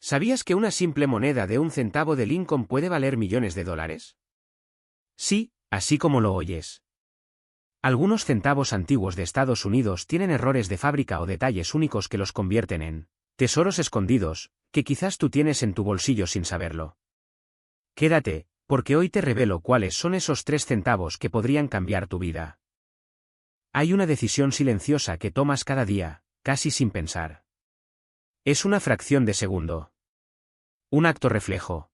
¿Sabías que una simple moneda de 1 centavo de Lincoln puede valer millones de dólares? Sí, así como lo oyes. Algunos centavos antiguos de Estados Unidos tienen errores de fábrica o detalles únicos que los convierten en tesoros escondidos, que quizás tú tienes en tu bolsillo sin saberlo. Quédate, porque hoy te revelo cuáles son esos 3 centavos que podrían cambiar tu vida. Hay una decisión silenciosa que tomas cada día, casi sin pensar. Es una fracción de segundo. Un acto reflejo.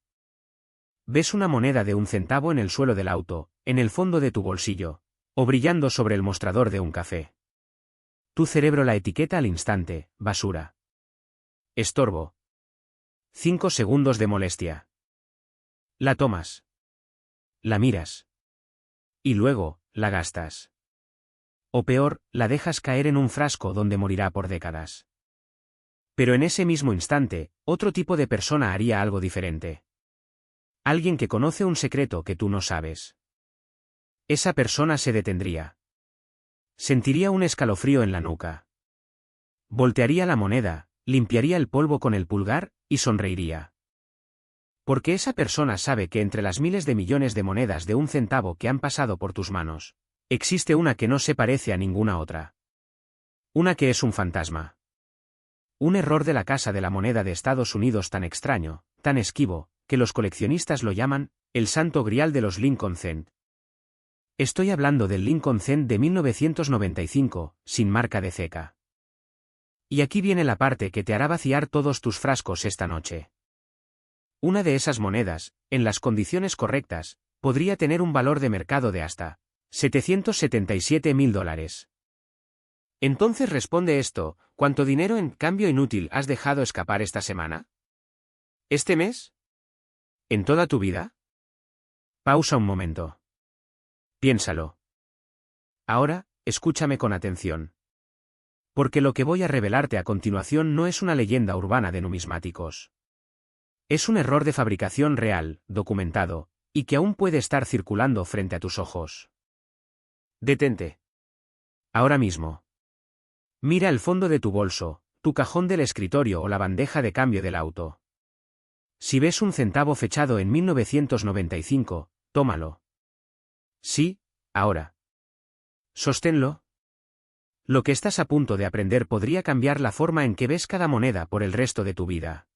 Ves una moneda de 1 centavo en el suelo del auto, en el fondo de tu bolsillo, o brillando sobre el mostrador de un café. Tu cerebro la etiqueta al instante, basura. Estorbo. 5 segundos de molestia. La tomas. La miras. Y luego, la gastas. O peor, la dejas caer en un frasco donde morirá por décadas. Pero en ese mismo instante, otro tipo de persona haría algo diferente. Alguien que conoce un secreto que tú no sabes. Esa persona se detendría. Sentiría un escalofrío en la nuca. Voltearía la moneda, limpiaría el polvo con el pulgar, y sonreiría. Porque esa persona sabe que entre las miles de millones de monedas de 1 centavo que han pasado por tus manos, existe una que no se parece a ninguna otra. Una que es un fantasma. Un error de la Casa de la Moneda de Estados Unidos tan extraño, tan esquivo, que los coleccionistas lo llaman, el santo grial de los Lincoln Cent. Estoy hablando del Lincoln Cent de 1995, sin marca de ceca. Y aquí viene la parte que te hará vaciar todos tus frascos esta noche. Una de esas monedas, en las condiciones correctas, podría tener un valor de mercado de hasta $777.000. Entonces responde esto: ¿cuánto dinero en cambio inútil has dejado escapar esta semana? ¿Este mes? ¿En toda tu vida? Pausa un momento. Piénsalo. Ahora, escúchame con atención. Porque lo que voy a revelarte a continuación no es una leyenda urbana de numismáticos. Es un error de fabricación real, documentado, y que aún puede estar circulando frente a tus ojos. Detente. Ahora mismo. Mira el fondo de tu bolso, tu cajón del escritorio o la bandeja de cambio del auto. Si ves 1 centavo fechado en 1995, tómalo. Sí, ahora. Sosténlo. Lo que estás a punto de aprender podría cambiar la forma en que ves cada moneda por el resto de tu vida.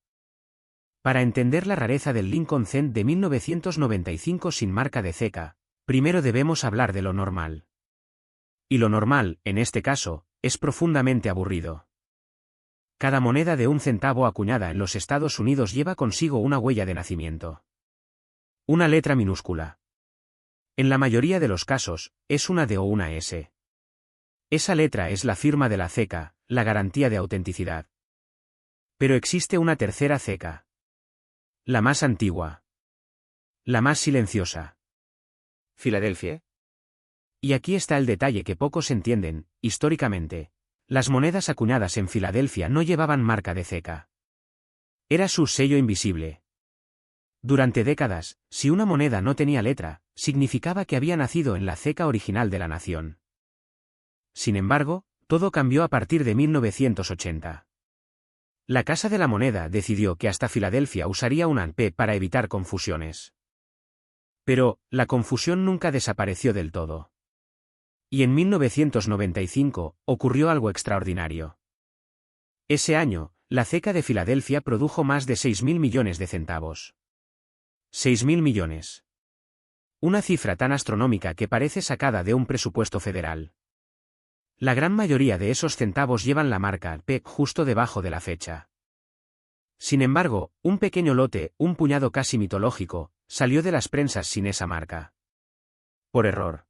Para entender la rareza del Lincoln Cent de 1995 sin marca de ceca, primero debemos hablar de lo normal. Y lo normal, en este caso, es profundamente aburrido. Cada moneda de 1 centavo acuñada en los Estados Unidos lleva consigo una huella de nacimiento. Una letra minúscula. En la mayoría de los casos, es una D o una S. Esa letra es la firma de la ceca, la garantía de autenticidad. Pero existe una tercera ceca. La más antigua. La más silenciosa. Filadelfia. Y aquí está el detalle que pocos entienden: históricamente, las monedas acuñadas en Filadelfia no llevaban marca de ceca. Era su sello invisible. Durante décadas, si una moneda no tenía letra, significaba que había nacido en la ceca original de la nación. Sin embargo, todo cambió a partir de 1980. La Casa de la Moneda decidió que hasta Filadelfia usaría una P para evitar confusiones. Pero, la confusión nunca desapareció del todo. Y en 1995, ocurrió algo extraordinario. Ese año, la ceca de Filadelfia produjo más de 6.000 millones de centavos. 6.000 millones. Una cifra tan astronómica que parece sacada de un presupuesto federal. La gran mayoría de esos centavos llevan la marca P justo debajo de la fecha. Sin embargo, un pequeño lote, un puñado casi mitológico, salió de las prensas sin esa marca. Por error.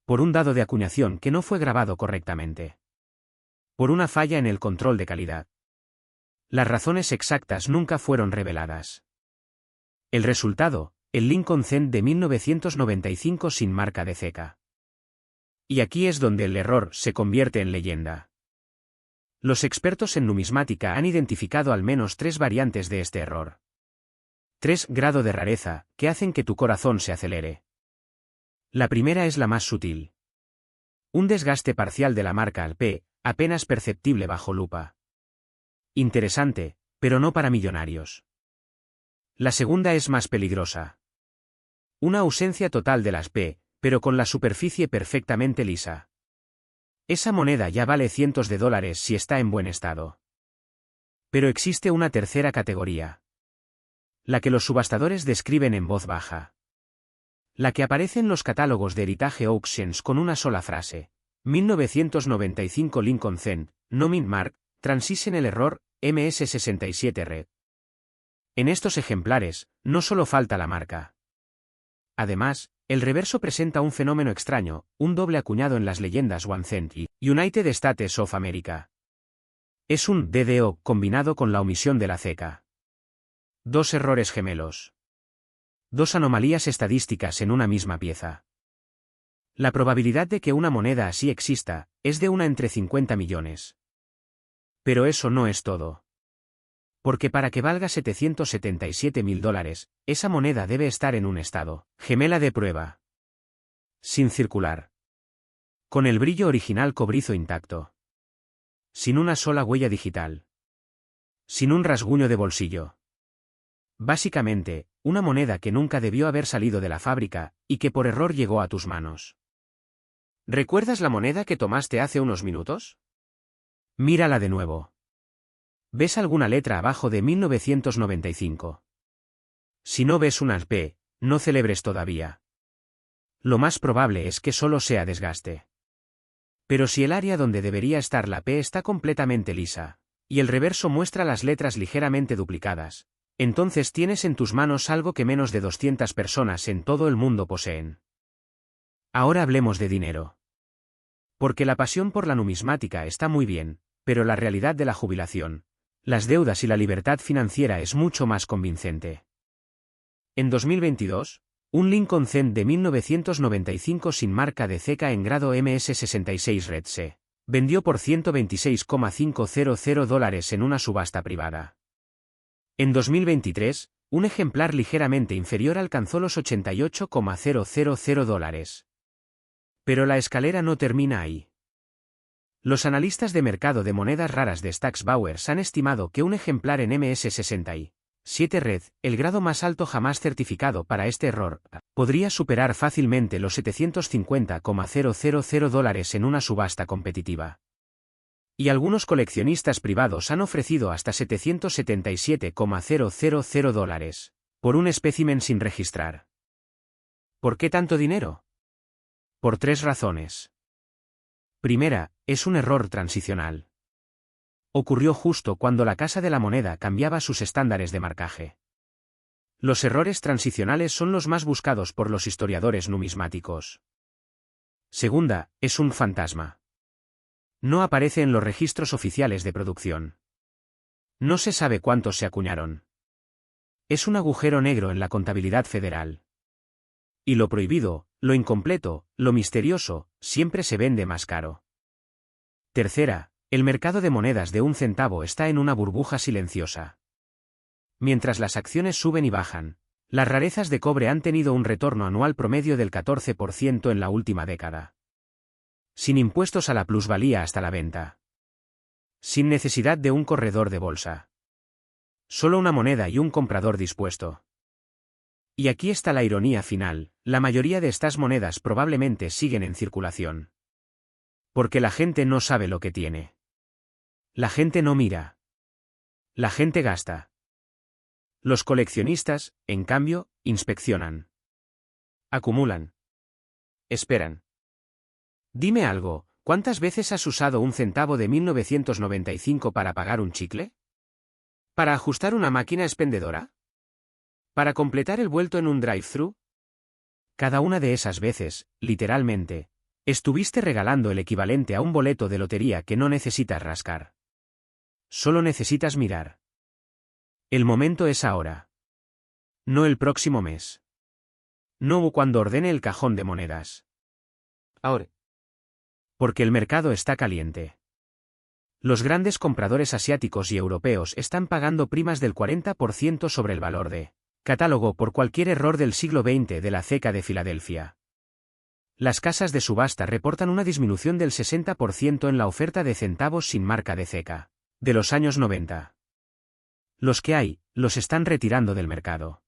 Por un dado de acuñación que no fue grabado correctamente. Por una falla en el control de calidad. Las razones exactas nunca fueron reveladas. El resultado, el Lincoln Cent de 1995 sin marca de ceca. Y aquí es donde el error se convierte en leyenda. Los expertos en numismática han identificado al menos 3 variantes de este error. 3 grados de rareza, que hacen que tu corazón se acelere. La primera es la más sutil. Un desgaste parcial de la marca al P, apenas perceptible bajo lupa. Interesante, Pero no para millonarios. La segunda es más peligrosa. Una ausencia total de las P, pero con la superficie perfectamente lisa. Esa moneda ya vale cientos de dólares si está en buen estado. Pero existe una tercera categoría. La que los subastadores describen en voz baja. La que aparece en los catálogos de Heritage Auctions con una sola frase. 1995 Lincoln Cent, no mint mark, Transition el error, MS67 Red. En estos ejemplares, no solo falta la marca. Además, el reverso presenta un fenómeno extraño, un doble acuñado en las leyendas One Cent y United States of America. Es un DDO combinado con la omisión de la ceca. Dos errores gemelos. Dos anomalías estadísticas en una misma pieza. La probabilidad de que una moneda así exista es de 1 entre 50 millones. Pero eso no es todo. Porque para que valga $777.000, esa moneda debe estar en un estado gemela de prueba. Sin circular. Con el brillo original cobrizo intacto. Sin una sola huella digital. Sin un rasguño de bolsillo. Básicamente, una moneda que nunca debió haber salido de la fábrica, y que por error llegó a tus manos. ¿Recuerdas la moneda que tomaste hace unos minutos? Mírala de nuevo. ¿Ves alguna letra abajo de 1995? Si no ves unas P, no celebres todavía. Lo más probable es que solo sea desgaste. Pero si el área donde debería estar la P está completamente lisa, y el reverso muestra las letras ligeramente duplicadas, entonces tienes en tus manos algo que menos de 200 personas en todo el mundo poseen. Ahora hablemos de dinero. Porque la pasión por la numismática está muy bien, pero la realidad de la jubilación, las deudas y la libertad financiera es mucho más convincente. En 2022, un Lincoln Cent de 1995 sin marca de ceca en grado MS66 Red se vendió por $126,500 en una subasta privada. En 2023, un ejemplar ligeramente inferior alcanzó los $88,000. Pero la escalera no termina ahí. Los analistas de mercado de monedas raras de Stack's Bowers han estimado que un ejemplar en MS67 Red, el grado más alto jamás certificado para este error, podría superar fácilmente los $750,000 en una subasta competitiva. Y algunos coleccionistas privados han ofrecido hasta $777,000 por un espécimen sin registrar. ¿Por qué tanto dinero? Por tres razones. Primera, es un error transicional. Ocurrió justo cuando la Casa de la Moneda cambiaba sus estándares de marcaje. Los errores transicionales son los más buscados por los historiadores numismáticos. Segunda, es un fantasma. No aparece en los registros oficiales de producción. No se sabe cuántos se acuñaron. Es un agujero negro en la contabilidad federal. Y lo prohibido, lo incompleto, lo misterioso, siempre se vende más caro. Tercera, el mercado de monedas de 1 centavo está en una burbuja silenciosa. Mientras las acciones suben y bajan, las rarezas de cobre han tenido un retorno anual promedio del 14% en la última década. Sin impuestos a la plusvalía hasta la venta. Sin necesidad de un corredor de bolsa. Solo una moneda y un comprador dispuesto. Y aquí está la ironía final, la mayoría de estas monedas probablemente siguen en circulación. Porque la gente no sabe lo que tiene. La gente no mira. La gente gasta. Los coleccionistas, en cambio, inspeccionan. Acumulan. Esperan. Dime algo, ¿cuántas veces has usado un centavo de 1995 para pagar un chicle? ¿Para ajustar una máquina expendedora? ¿Para completar el vuelto en un drive-thru? Cada una de esas veces, literalmente, estuviste regalando el equivalente a un boleto de lotería que no necesitas rascar. Solo necesitas mirar. El momento es ahora. No el próximo mes. No cuando ordene el cajón de monedas. Ahora. Porque el mercado está caliente. Los grandes compradores asiáticos y europeos están pagando primas del 40% sobre el valor de catálogo por cualquier error del siglo XX de la ceca de Filadelfia. Las casas de subasta reportan una disminución del 60% en la oferta de centavos sin marca de ceca de los años 90. Los que hay, los están retirando del mercado.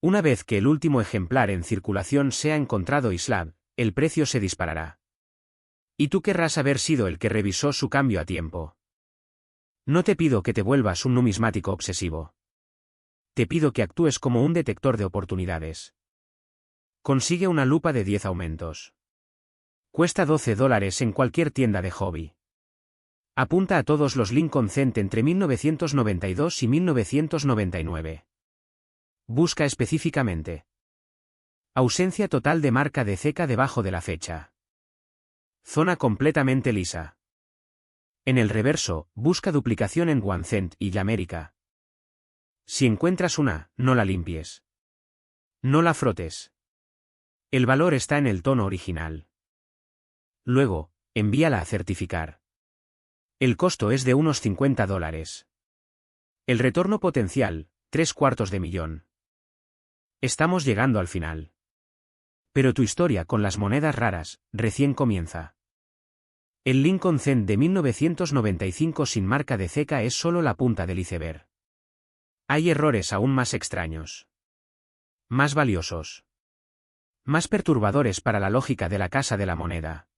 Una vez que el último ejemplar en circulación sea encontrado y slab, el precio se disparará. Y tú querrás haber sido el que revisó su cambio a tiempo. No te pido que te vuelvas un numismático obsesivo. Te pido que actúes como un detector de oportunidades. Consigue una lupa de 10 aumentos. Cuesta $12 en cualquier tienda de hobby. Apunta a todos los Lincoln Cent entre 1992 y 1999. Busca específicamente. Ausencia total de marca de ceca debajo de la fecha. Zona completamente lisa. En el reverso, busca duplicación en One Cent y América. Si encuentras una, no la limpies. No la frotes. El valor está en el tono original. Luego, envíala a certificar. El costo es de unos $50. El retorno potencial, $750,000. Estamos llegando al final. Pero tu historia con las monedas raras, recién comienza. El Lincoln Cent de 1995 sin marca de ceca es solo la punta del iceberg. Hay errores aún más extraños. Más valiosos. Más perturbadores para la lógica de la Casa de la Moneda.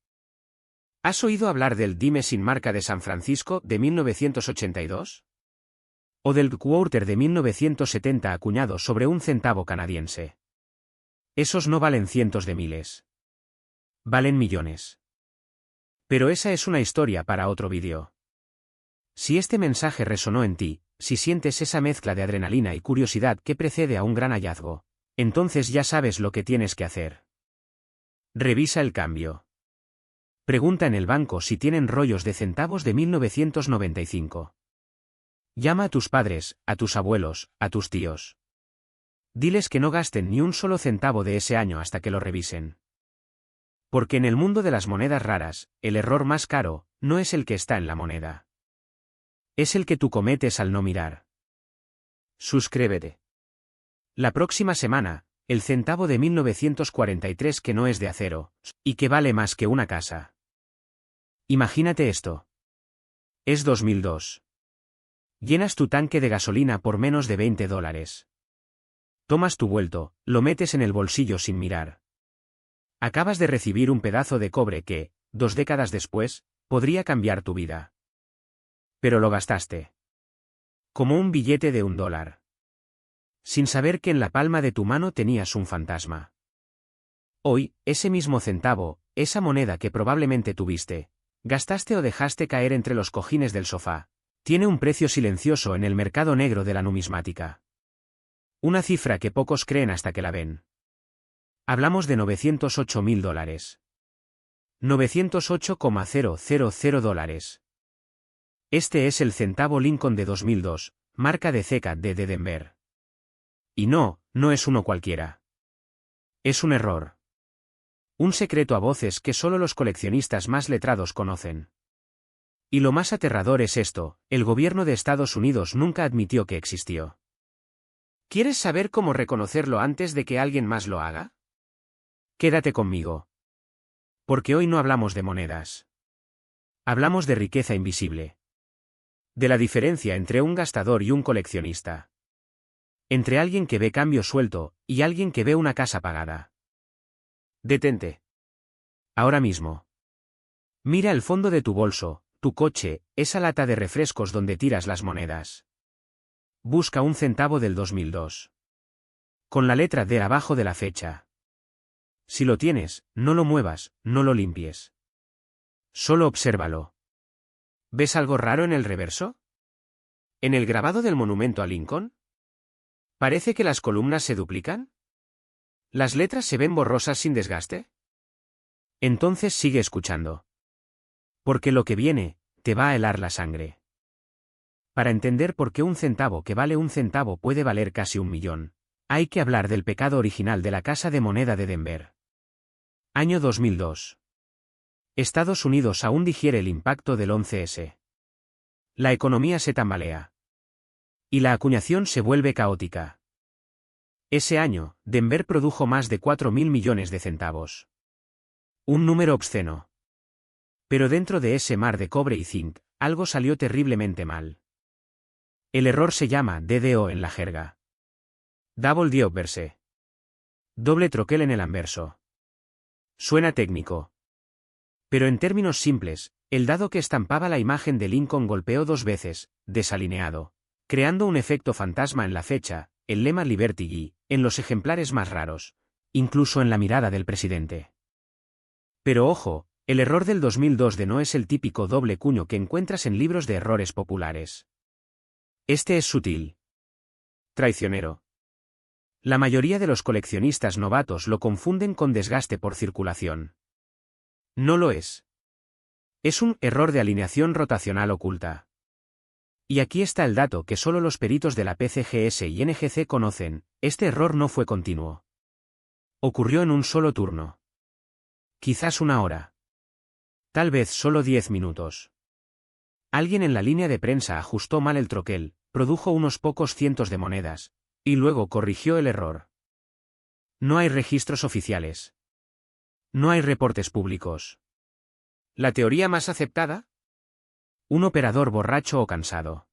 ¿Has oído hablar del dime sin marca de San Francisco de 1982? ¿O del quarter de 1970 acuñado sobre un centavo canadiense? Esos no valen cientos de miles. Valen millones. Pero esa es una historia para otro vídeo. Si este mensaje resonó en ti, si sientes esa mezcla de adrenalina y curiosidad que precede a un gran hallazgo, entonces ya sabes lo que tienes que hacer. Revisa el cambio. Pregunta en el banco si tienen rollos de centavos de 1995. Llama a tus padres, a tus abuelos, a tus tíos. Diles que no gasten ni un solo centavo de ese año hasta que lo revisen. Porque en el mundo de las monedas raras, el error más caro, no es el que está en la moneda. Es el que tú cometes al no mirar. Suscríbete. La próxima semana, el centavo de 1943 que no es de acero, y que vale más que una casa. Imagínate esto. Es 2002. Llenas tu tanque de gasolina por menos de $20. Tomas tu vuelto, lo metes en el bolsillo sin mirar. Acabas de recibir un pedazo de cobre que, 2 décadas después, podría cambiar tu vida. Pero lo gastaste. Como un billete de $1. Sin saber que en la palma de tu mano tenías un fantasma. Hoy, ese mismo centavo, esa moneda que probablemente tuviste, gastaste o dejaste caer entre los cojines del sofá, tiene un precio silencioso en el mercado negro de la numismática. Una cifra que pocos creen hasta que la ven. Hablamos de $908,000. $908,000. Este es el centavo Lincoln de 2002, marca de ceca de Denver. Y no, no es uno cualquiera. Es un error. Un secreto a voces que solo los coleccionistas más letrados conocen. Y lo más aterrador es esto, el gobierno de Estados Unidos nunca admitió que existió. ¿Quieres saber cómo reconocerlo antes de que alguien más lo haga? Quédate conmigo. Porque hoy no hablamos de monedas. Hablamos de riqueza invisible. De la diferencia entre un gastador y un coleccionista. Entre alguien que ve cambio suelto, y alguien que ve una casa pagada. Detente. Ahora mismo. Mira el fondo de tu bolso, tu coche, esa lata de refrescos donde tiras las monedas. Busca un centavo del 2002. Con la letra D abajo de la fecha. Si lo tienes, no lo muevas, no lo limpies. Solo obsérvalo. ¿Ves algo raro en el reverso? ¿En el grabado del monumento a Lincoln? ¿Parece que las columnas se duplican? ¿Las letras se ven borrosas sin desgaste? Entonces sigue escuchando. Porque lo que viene, te va a helar la sangre. Para entender por qué un centavo que vale un centavo puede valer casi $1 millón, hay que hablar del pecado original de la Casa de Moneda de Denver. Año 2002. Estados Unidos aún digiere el impacto del 11S. La economía se tambalea. Y la acuñación se vuelve caótica. Ese año, Denver produjo más de 4.000 millones de centavos. Un número obsceno. Pero dentro de ese mar de cobre y zinc, algo salió terriblemente mal. El error se llama DDO en la jerga. Double the obverse. Doble troquel en el anverso. Suena técnico. Pero en términos simples, el dado que estampaba la imagen de Lincoln golpeó 2 veces, desalineado, creando un efecto fantasma en la fecha, el lema Liberty y, en los ejemplares más raros, incluso en la mirada del presidente. Pero ojo, el error del 2002 de no es el típico doble cuño que encuentras en libros de errores populares. Este es sutil. Traicionero. La mayoría de los coleccionistas novatos lo confunden con desgaste por circulación. No lo es. Es un error de alineación rotacional oculta. Y aquí está el dato que solo los peritos de la PCGS y NGC conocen: este error no fue continuo. Ocurrió en un solo turno. Quizás 1 hora. Tal vez solo 10 minutos. Alguien en la línea de prensa ajustó mal el troquel, produjo unos pocos cientos de monedas, y luego corrigió el error. No hay registros oficiales. No hay reportes públicos. ¿La teoría más aceptada? Un operador borracho o cansado.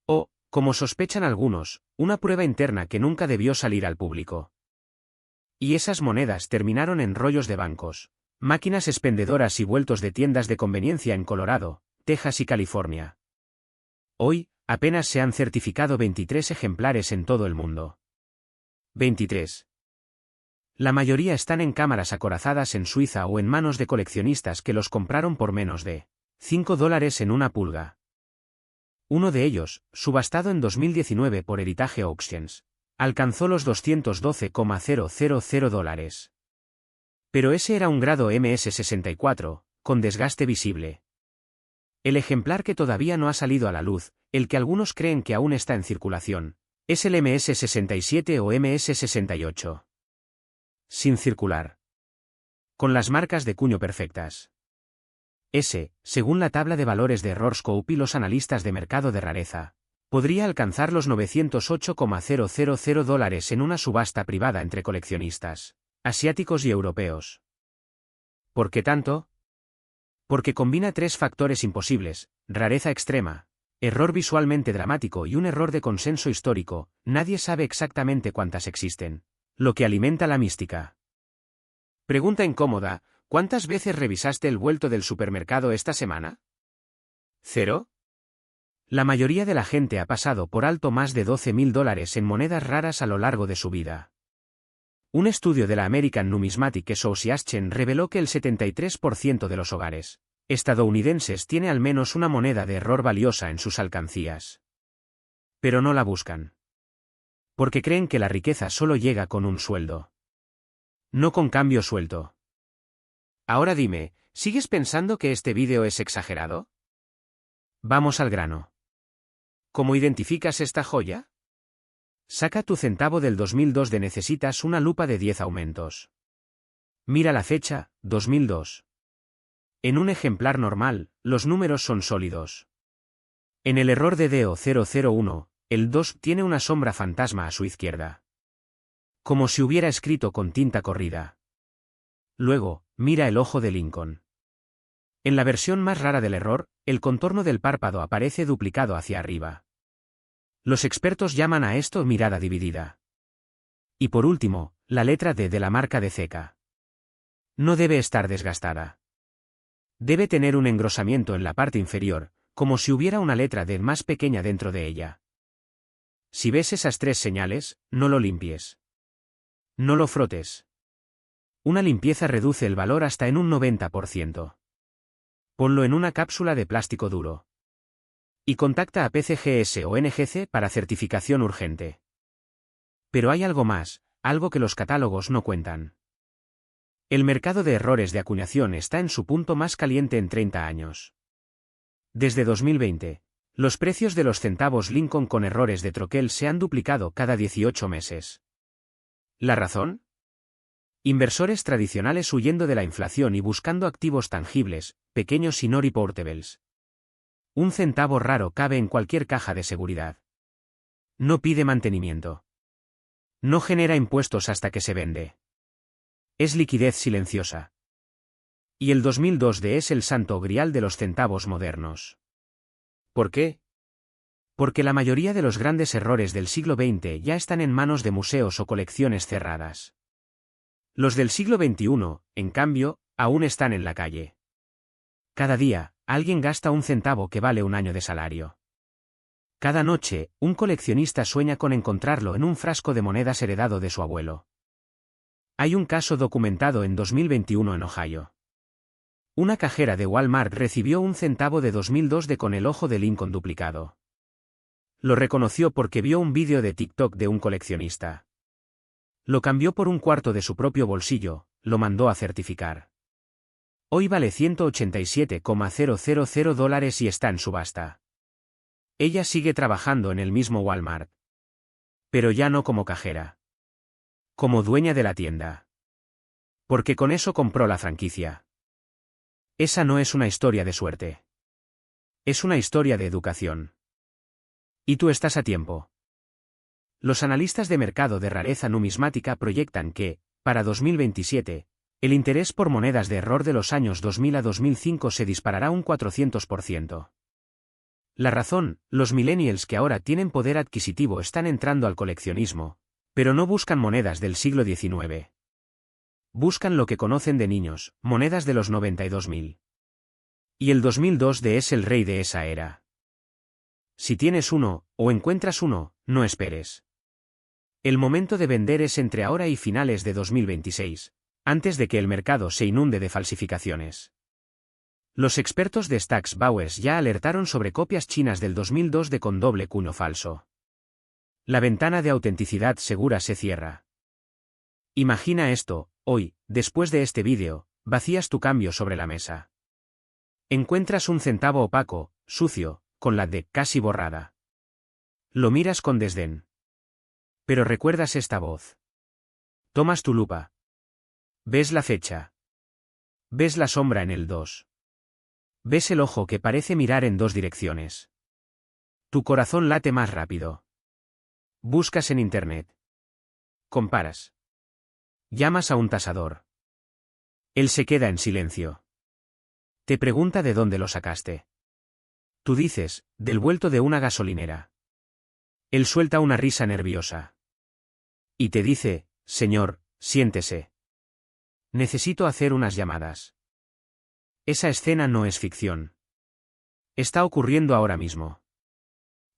O, como sospechan algunos, una prueba interna que nunca debió salir al público. Y esas monedas terminaron en rollos de bancos, máquinas expendedoras y vueltos de tiendas de conveniencia en Colorado, Texas y California. Hoy, apenas se han certificado 23 ejemplares en todo el mundo. 23. La mayoría están en cámaras acorazadas en Suiza o en manos de coleccionistas que los compraron por menos de $5 en una pulga. Uno de ellos, subastado en 2019 por Heritage Auctions, alcanzó los $212,000. Pero ese era un grado MS64, con desgaste visible. El ejemplar que todavía no ha salido a la luz, el que algunos creen que aún está en circulación, es el MS67 o MS68. Sin circular. Con las marcas de cuño perfectas. Ese, según la tabla de valores de Errorscope y los analistas de mercado de rareza, podría alcanzar los $908,000 en una subasta privada entre coleccionistas asiáticos y europeos. ¿Por qué tanto? Porque combina 3 factores imposibles: rareza extrema, error visualmente dramático y un error de consenso histórico. Nadie sabe exactamente cuántas existen, lo que alimenta la mística. Pregunta incómoda: ¿cuántas veces revisaste el vuelto del supermercado esta semana? ¿0? La mayoría de la gente ha pasado por alto más de $12,000 en monedas raras a lo largo de su vida. Un estudio de la American Numismatic Association reveló que el 73% de los hogares estadounidenses tiene al menos una moneda de error valiosa en sus alcancías. Pero no la buscan. Porque creen que la riqueza solo llega con un sueldo. No con cambio suelto. Ahora dime, ¿sigues pensando que este vídeo es exagerado? Vamos al grano. ¿Cómo identificas esta joya? Saca tu centavo del 2002 de necesitas una lupa de 10 aumentos. Mira la fecha, 2002. En un ejemplar normal, los números son sólidos. En el error de DO 001, el 2 tiene una sombra fantasma a su izquierda. Como si hubiera escrito con tinta corrida. Luego, mira el ojo de Lincoln. En la versión más rara del error, el contorno del párpado aparece duplicado hacia arriba. Los expertos llaman a esto mirada dividida. Y por último, la letra D de la marca de ceca. No debe estar desgastada. Debe tener un engrosamiento en la parte inferior, como si hubiera una letra D más pequeña dentro de ella. Si ves esas 3 señales, no lo limpies. No lo frotes. Una limpieza reduce el valor hasta en un 90%. Ponlo en una cápsula de plástico duro. Y contacta a PCGS o NGC para certificación urgente. Pero hay algo más, algo que los catálogos no cuentan. El mercado de errores de acuñación está en su punto más caliente en 30 años. Desde 2020, los precios de los centavos Lincoln con errores de troquel se han duplicado cada 18 meses. ¿La razón? Inversores tradicionales huyendo de la inflación y buscando activos tangibles, pequeños y no reportables. Un centavo raro cabe en cualquier caja de seguridad. No pide mantenimiento. No genera impuestos hasta que se vende. Es liquidez silenciosa. Y el 2002 es el santo grial de los centavos modernos. ¿Por qué? Porque la mayoría de los grandes errores del siglo XX ya están en manos de museos o colecciones cerradas. Los del siglo XXI, en cambio, aún están en la calle. Cada día, alguien gasta un centavo que vale un año de salario. Cada noche, un coleccionista sueña con encontrarlo en un frasco de monedas heredado de su abuelo. Hay un caso documentado en 2021 en Ohio. Una cajera de Walmart recibió un centavo de 2002 con el ojo de Lincoln duplicado. Lo reconoció porque vio un vídeo de TikTok de un coleccionista. Lo cambió por un cuarto de su propio bolsillo, lo mandó a certificar. Hoy vale $187,000 y está en subasta. Ella sigue trabajando en el mismo Walmart. Pero ya no como cajera. Como dueña de la tienda. Porque con eso compró la franquicia. Esa no es una historia de suerte. Es una historia de educación. Y tú estás a tiempo. Los analistas de mercado de rareza numismática proyectan que, para 2027, el interés por monedas de error de los años 2000 a 2005 se disparará un 400%. La razón, los millennials que ahora tienen poder adquisitivo están entrando al coleccionismo, pero no buscan monedas del siglo XIX. Buscan lo que conocen de niños, monedas de los 92.000. Y el 2002 es el rey de esa era. Si tienes uno, o encuentras uno, no esperes. El momento de vender es entre ahora y finales de 2026, antes de que el mercado se inunde de falsificaciones. Los expertos de Stack's Bowers ya alertaron sobre copias chinas del 2002 con doble cuño falso. La ventana de autenticidad segura se cierra. Imagina esto, hoy, después de este vídeo, vacías tu cambio sobre la mesa. Encuentras un centavo opaco, sucio, con la D casi borrada. Lo miras con desdén. Pero recuerdas esta voz. Tomas tu lupa. Ves la fecha. Ves la sombra en el 2. Ves el ojo que parece mirar en dos direcciones. Tu corazón late más rápido. Buscas en internet. Comparas. Llamas a un tasador. Él se queda en silencio. Te pregunta de dónde lo sacaste. Tú dices, del vuelto de una gasolinera. Él suelta una risa nerviosa. Y te dice, señor, siéntese. Necesito hacer unas llamadas. Esa escena no es ficción. Está ocurriendo ahora mismo.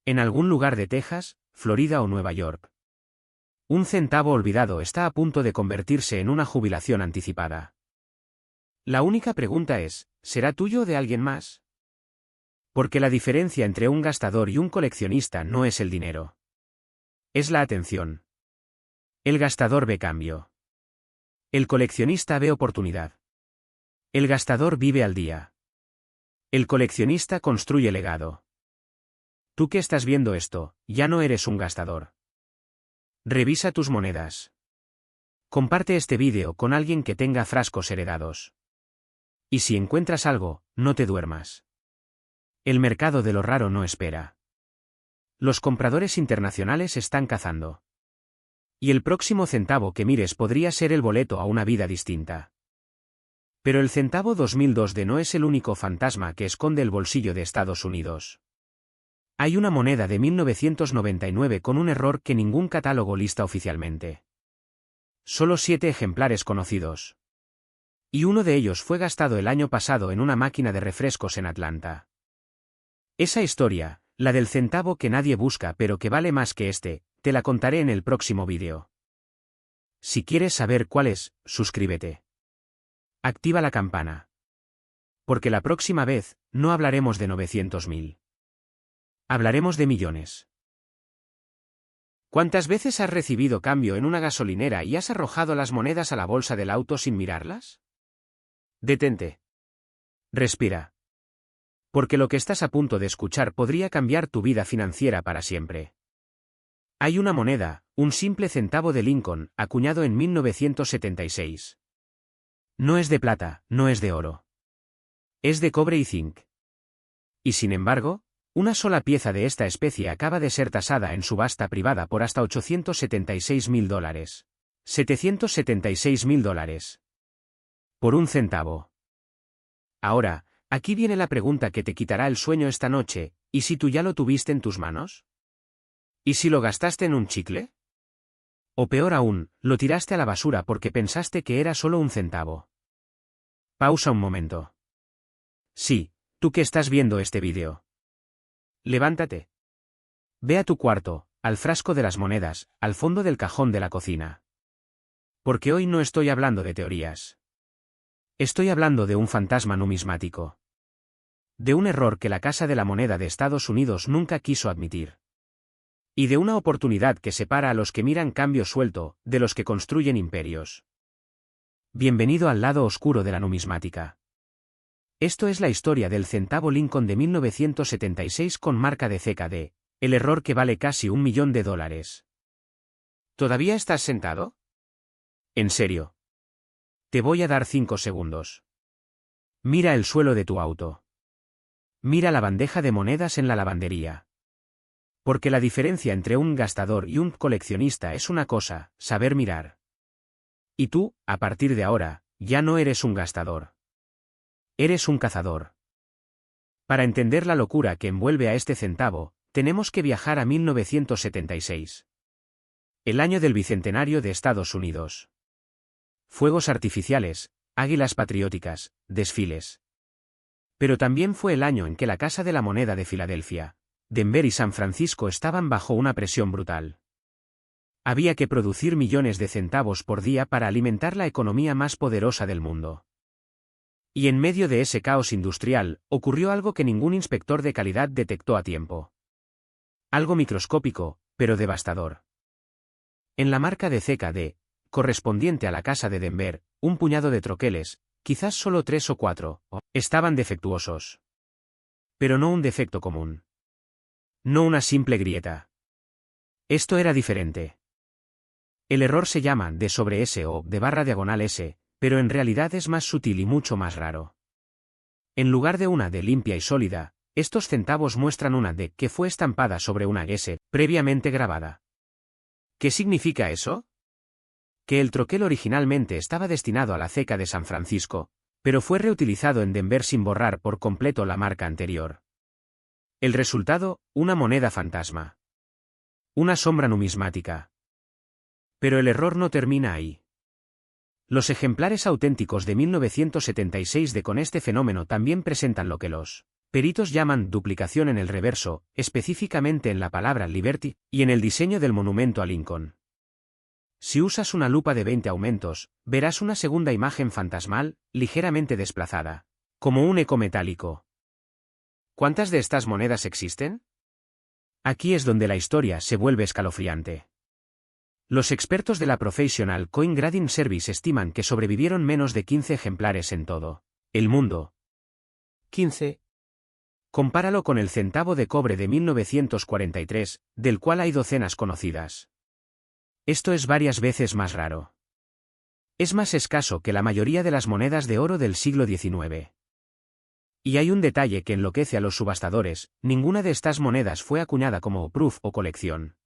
En algún lugar de Texas, Florida o Nueva York. Un centavo olvidado está a punto de convertirse en una jubilación anticipada. La única pregunta es, ¿será tuyo o de alguien más? Porque la diferencia entre un gastador y un coleccionista no es el dinero. Es la atención. El gastador ve cambio. El coleccionista ve oportunidad. El gastador vive al día. El coleccionista construye legado. Tú que estás viendo esto, ya no eres un gastador. Revisa tus monedas. Comparte este vídeo con alguien que tenga frascos heredados. Y si encuentras algo, no te duermas. El mercado de lo raro no espera. Los compradores internacionales están cazando. Y el próximo centavo que mires podría ser el boleto a una vida distinta. Pero el centavo 2002 no es el único fantasma que esconde el bolsillo de Estados Unidos. Hay una moneda de 1999 con un error que ningún catálogo lista oficialmente. Solo 7 ejemplares conocidos. Y uno de ellos fue gastado el año pasado en una máquina de refrescos en Atlanta. Esa historia, la del centavo que nadie busca pero que vale más que este, te la contaré en el próximo vídeo. Si quieres saber cuál es, suscríbete. Activa la campana. Porque la próxima vez, no hablaremos de 900.000. Hablaremos de millones. ¿Cuántas veces has recibido cambio en una gasolinera y has arrojado las monedas a la bolsa del auto sin mirarlas? Detente. Respira. Porque lo que estás a punto de escuchar podría cambiar tu vida financiera para siempre. Hay una moneda, un simple centavo de Lincoln, acuñado en 1976. No es de plata, no es de oro. Es de cobre y zinc. Y sin embargo, una sola pieza de esta especie acaba de ser tasada en subasta privada por hasta $876.000. $776.000. Por un centavo. Ahora, aquí viene la pregunta que te quitará el sueño esta noche, ¿Y si tú ya lo tuviste en tus manos? ¿Y si lo gastaste en un chicle? O peor aún, lo tiraste a la basura porque pensaste que era solo un centavo. Pausa un momento. Sí, tú que estás viendo este vídeo. Levántate. Ve a tu cuarto, al frasco de las monedas, al fondo del cajón de la cocina. Porque hoy no estoy hablando de teorías. Estoy hablando de un fantasma numismático. De un error que la Casa de la Moneda de Estados Unidos nunca quiso admitir. Y de una oportunidad que separa a los que miran cambio suelto, de los que construyen imperios. Bienvenido al lado oscuro de la numismática. Esto es la historia del centavo Lincoln de 1976 con marca de CKD, el error que vale casi $1 millón. ¿Todavía estás sentado? En serio. Te voy a dar 5 segundos. Mira el suelo de tu auto. Mira la bandeja de monedas en la lavandería. Porque la diferencia entre un gastador y un coleccionista es una cosa, saber mirar. Y tú, a partir de ahora, ya no eres un gastador. Eres un cazador. Para entender la locura que envuelve a este centavo, tenemos que viajar a 1976. El año del bicentenario de Estados Unidos. Fuegos artificiales, águilas patrióticas, desfiles. Pero también fue el año en que la Casa de la Moneda de Filadelfia, Denver y San Francisco estaban bajo una presión brutal. Había que producir millones de centavos por día para alimentar la economía más poderosa del mundo. Y en medio de ese caos industrial, ocurrió algo que ningún inspector de calidad detectó a tiempo. Algo microscópico, pero devastador. En la marca de CKD, correspondiente a la Casa de Denver, un puñado de troqueles, quizás solo 3 o 4, estaban defectuosos. Pero no un defecto común. No una simple grieta. Esto era diferente. El error se llama D sobre S o D barra diagonal S, pero en realidad es más sutil y mucho más raro. En lugar de una D limpia y sólida, estos centavos muestran una D que fue estampada sobre una S, previamente grabada. ¿Qué significa eso? Que el troquel originalmente estaba destinado a la ceca de San Francisco, pero fue reutilizado en Denver sin borrar por completo la marca anterior. El resultado, una moneda fantasma. Una sombra numismática. Pero el error no termina ahí. Los ejemplares auténticos de 1976 con este fenómeno también presentan lo que los peritos llaman duplicación en el reverso, específicamente en la palabra Liberty, y en el diseño del monumento a Lincoln. Si usas una lupa de 20 aumentos, verás una segunda imagen fantasmal, ligeramente desplazada, como un eco metálico. ¿Cuántas de estas monedas existen? Aquí es donde la historia se vuelve escalofriante. Los expertos de la Professional Coin Grading Service estiman que sobrevivieron menos de 15 ejemplares en todo el mundo. 15. Compáralo con el centavo de cobre de 1943, del cual hay docenas conocidas. Esto es varias veces más raro. Es más escaso que la mayoría de las monedas de oro del siglo XIX. Y hay un detalle que enloquece a los subastadores: ninguna de estas monedas fue acuñada como proof o colección.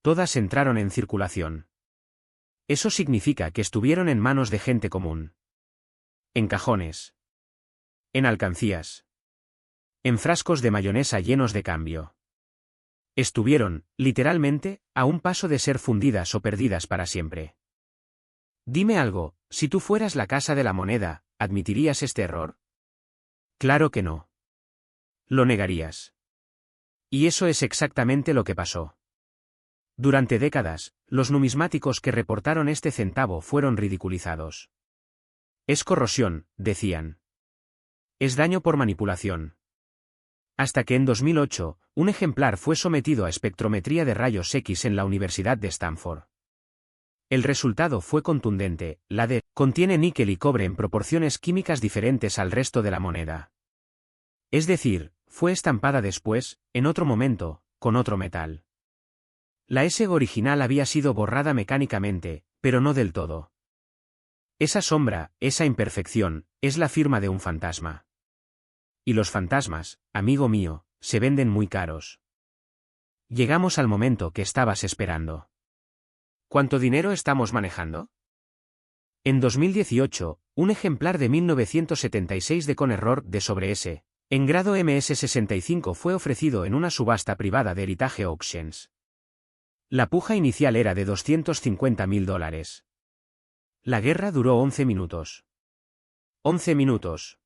Todas entraron en circulación. Eso significa que estuvieron en manos de gente común. En cajones. En alcancías. En frascos de mayonesa llenos de cambio. Estuvieron, literalmente, a un paso de ser fundidas o perdidas para siempre. Dime algo, si tú fueras la Casa de la Moneda, ¿admitirías este error? Claro que no. Lo negarías. Y eso es exactamente lo que pasó. Durante décadas, los numismáticos que reportaron este centavo fueron ridiculizados. Es corrosión, decían. Es daño por manipulación. Hasta que en 2008, un ejemplar fue sometido a espectrometría de rayos X en la Universidad de Stanford. El resultado fue contundente: la D contiene níquel y cobre en proporciones químicas diferentes al resto de la moneda. Es decir, fue estampada después, en otro momento, con otro metal. La S original había sido borrada mecánicamente, pero no del todo. Esa sombra, esa imperfección, es la firma de un fantasma. Y los fantasmas, amigo mío, se venden muy caros. Llegamos al momento que estabas esperando. ¿Cuánto dinero estamos manejando? En 2018, un ejemplar de 1976 con error D sobre S, En grado MS-65 fue ofrecido en una subasta privada de Heritage Auctions. La puja inicial era de $250.000. La guerra duró 11 minutos. 11 minutos.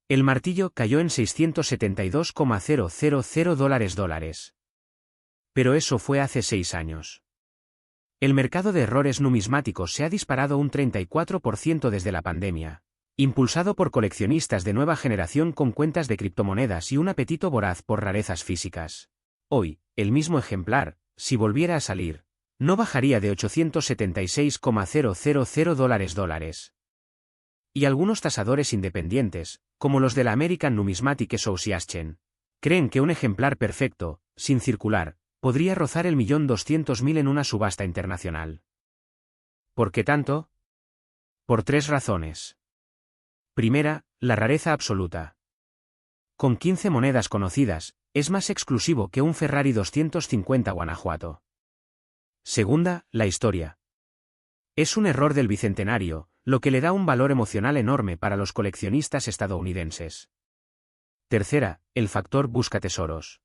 El martillo cayó en $672,000. Pero eso fue hace 6 años. El mercado de errores numismáticos se ha disparado un 34% desde la pandemia, impulsado por coleccionistas de nueva generación con cuentas de criptomonedas y un apetito voraz por rarezas físicas. Hoy, el mismo ejemplar, si volviera a salir, no bajaría de $876,000. Y algunos tasadores independientes, como los de la American Numismatic Association, creen que un ejemplar perfecto, sin circular, podría rozar el 1.200.000 en una subasta internacional. ¿Por qué tanto? Por 3 razones. Primera, la rareza absoluta. Con 15 monedas conocidas, es más exclusivo que un Ferrari 250 Guanajuato. Segunda, la historia. Es un error del bicentenario, lo que le da un valor emocional enorme para los coleccionistas estadounidenses. Tercera, el factor buscatesoros.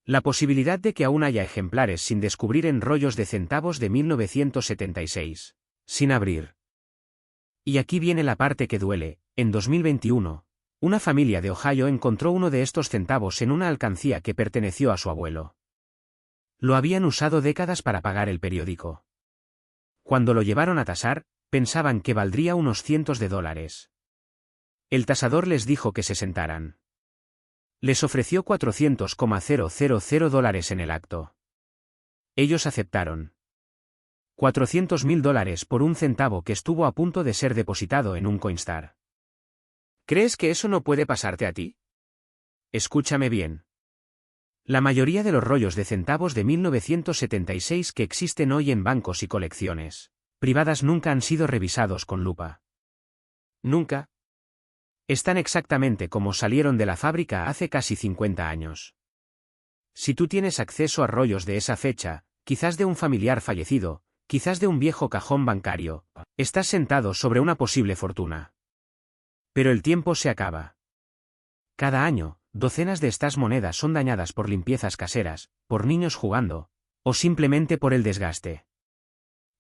La posibilidad de que aún haya ejemplares sin descubrir en rollos de centavos de 1976. Sin abrir. Y aquí viene la parte que duele. En 2021, una familia de Ohio encontró uno de estos centavos en una alcancía que perteneció a su abuelo. Lo habían usado décadas para pagar el periódico. Cuando lo llevaron a tasar, pensaban que valdría unos cientos de dólares. El tasador les dijo que se sentaran. Les ofreció $400,000 en el acto. Ellos aceptaron. $400.000 por un centavo que estuvo a punto de ser depositado en un Coinstar. ¿Crees que eso no puede pasarte a ti? Escúchame bien. La mayoría de los rollos de centavos de 1976 que existen hoy en bancos y colecciones privadas nunca han sido revisados con lupa. Nunca. Están exactamente como salieron de la fábrica hace casi 50 años. Si tú tienes acceso a rollos de esa fecha, quizás de un familiar fallecido, quizás de un viejo cajón bancario, estás sentado sobre una posible fortuna. Pero el tiempo se acaba. Cada año, docenas de estas monedas son dañadas por limpiezas caseras, por niños jugando, o simplemente por el desgaste.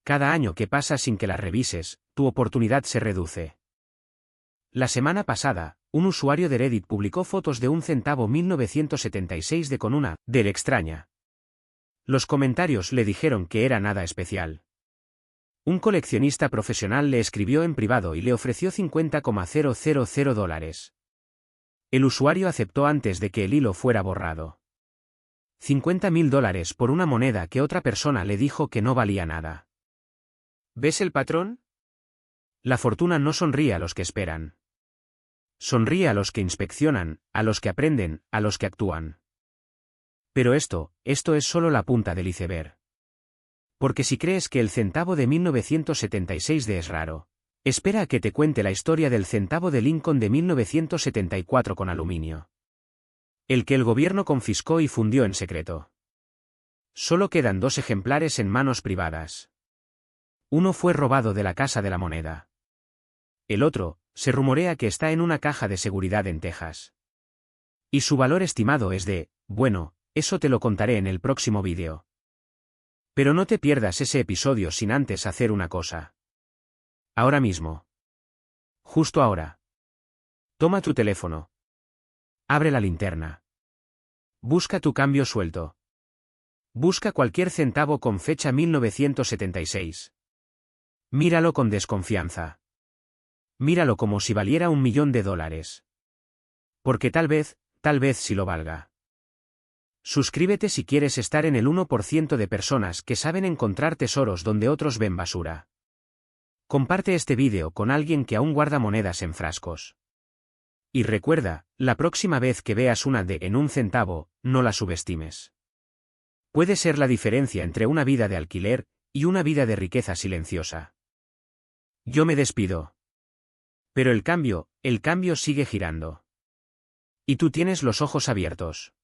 Cada año que pasa sin que las revises, tu oportunidad se reduce. La semana pasada, un usuario de Reddit publicó fotos de un centavo 1976 de con una del extraña. Los comentarios le dijeron que era nada especial. Un coleccionista profesional le escribió en privado y le ofreció $50,000. El usuario aceptó antes de que el hilo fuera borrado. $50.000 por una moneda que otra persona le dijo que no valía nada. ¿Ves el patrón? La fortuna no sonríe a los que esperan. Sonríe a los que inspeccionan, a los que aprenden, a los que actúan. Pero esto es solo la punta del iceberg. Porque si crees que el centavo de 1976 es raro, espera a que te cuente la historia del centavo de Lincoln de 1974 con aluminio. El que el gobierno confiscó y fundió en secreto. Solo quedan 2 ejemplares en manos privadas. Uno fue robado de la Casa de la Moneda. El otro, se rumorea que está en una caja de seguridad en Texas. Y su valor estimado es de, bueno, eso te lo contaré en el próximo vídeo. Pero no te pierdas ese episodio sin antes hacer una cosa. Ahora mismo. Justo ahora. Toma tu teléfono. Abre la linterna. Busca tu cambio suelto. Busca cualquier centavo con fecha 1976. Míralo con desconfianza. Míralo como si valiera $1.000.000. Porque tal vez sí lo valga. Suscríbete si quieres estar en el 1% de personas que saben encontrar tesoros donde otros ven basura. Comparte este vídeo con alguien que aún guarda monedas en frascos. Y recuerda, la próxima vez que veas una D en un centavo, no la subestimes. Puede ser la diferencia entre una vida de alquiler y una vida de riqueza silenciosa. Yo me despido. Pero el cambio sigue girando. Y tú tienes los ojos abiertos.